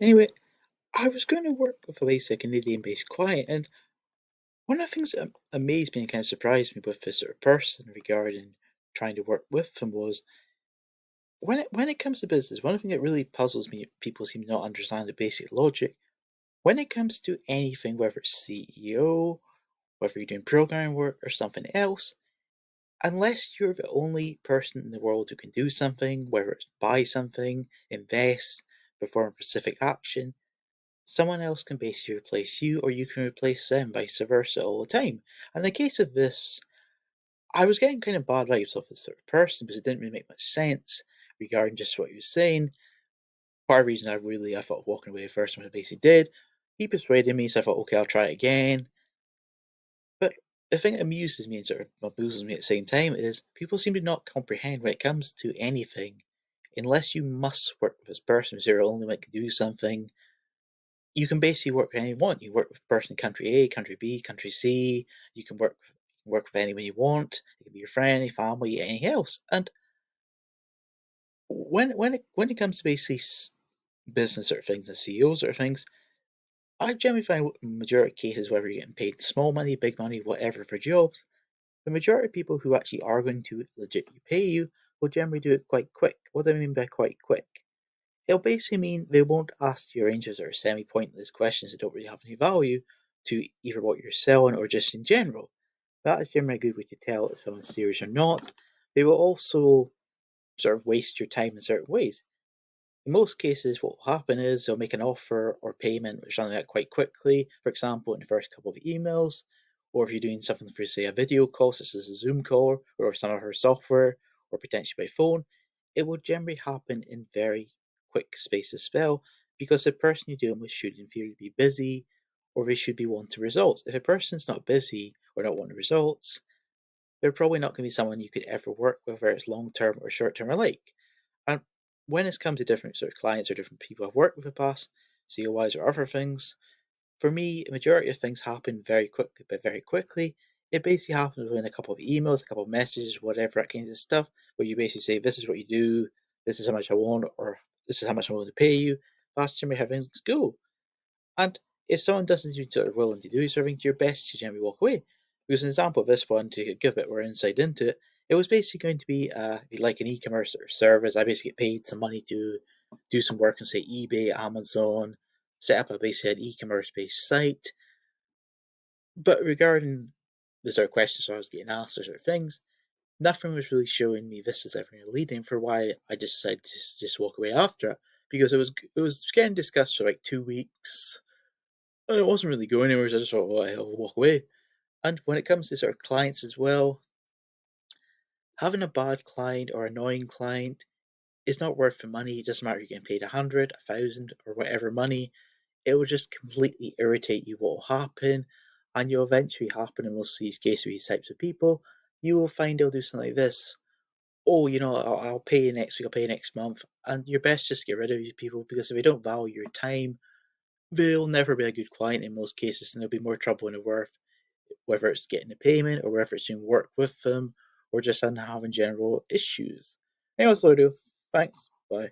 Anyway, I was going to work with a basic Canadian-based client, and one of the things that amazed me and kind of surprised me with this sort of person regarding trying to work with them was when it comes to business, one thing that really puzzles me, people seem to not understand the basic logic. When it comes to anything, whether it's CEO, whether you're doing programming work or something else, unless you're the only person in the world who can do something, whether it's buy something, invest, perform a specific action, someone else can basically replace you or you can replace them, vice versa, all the time. And in the case of this, I was getting kind of bad vibes off this sort of person because it didn't really make much sense regarding just what he was saying. Part of the reason I thought walking away first when I basically did. He persuaded me, so I thought, okay, I'll try it again. But the thing that amuses me and sort of bamboozles me at the same time is people seem to not comprehend when it comes to anything, unless you must work with this person because you're the only one that can do something, you can basically work with anyone you want. You work with a person in country A, country B, country C. You can work with anyone you want. It can be your friend, your family, anything else. And when it comes to basically business sort of things and CEO sort of things, I generally find in majority of cases, whether you're getting paid small money, big money, whatever for jobs, the majority of people who actually are going to legitimately pay you will generally do it quite quick. What do I mean by quite quick? It'll basically mean they won't ask your answers or semi pointless questions that don't really have any value to either what you're selling or just in general. That is generally a good way to tell if someone's serious or not. They will also sort of waste your time in certain ways. In most cases, what will happen is they'll make an offer or payment or something like that quite quickly, for example, in the first couple of emails, or if you're doing something for, say, a video call, such as a Zoom call, or some of her software, or potentially by phone, it will generally happen in very quick space of spell because the person you're dealing with should, in theory, be busy or they should be wanting results. If a person's not busy or not wanting results, they're probably not going to be someone you could ever work with, whether it's long term or short term alike. And when it's come to different sort of clients or different people I've worked with in the past, COIs or other things, for me, a majority of things happen very quickly, but very quickly. It basically happens within a couple of emails, a couple of messages, whatever, that kind of stuff, where you basically say, this is what you do, this is how much I want, or this is how much I'm willing to pay you. That's generally how things go. And if someone doesn't seem sort of willing to do something, to your best to generally walk away. Because an example of this one, to give a bit more insight into it, it was basically going to be like an e-commerce sort of service. I basically get paid some money to do some work on, say, eBay, Amazon, set up a basically an e-commerce based site. But regarding the sort of questions I was getting asked or sort of things, nothing was really showing me this is ever leading for why I just decided to just walk away after it. Because it was getting discussed for like 2 weeks, and it wasn't really going anywhere, so I just thought, well, I'll walk away. And when it comes to sort of clients as well, having a bad client or annoying client is not worth the money. It doesn't matter if you're getting paid 100, 1,000, or whatever money. It will just completely irritate you what will happen, and you'll eventually happen in most of these cases with these types of people. You will find they'll do something like this. Oh, I'll pay you next week, I'll pay you next month. And you're best just get rid of these people because if they don't value your time, they'll never be a good client in most cases, and there'll be more trouble in the worth, whether it's getting a payment or whether it's doing work with them or just having general issues. Anyway, so I do. Thanks. Bye.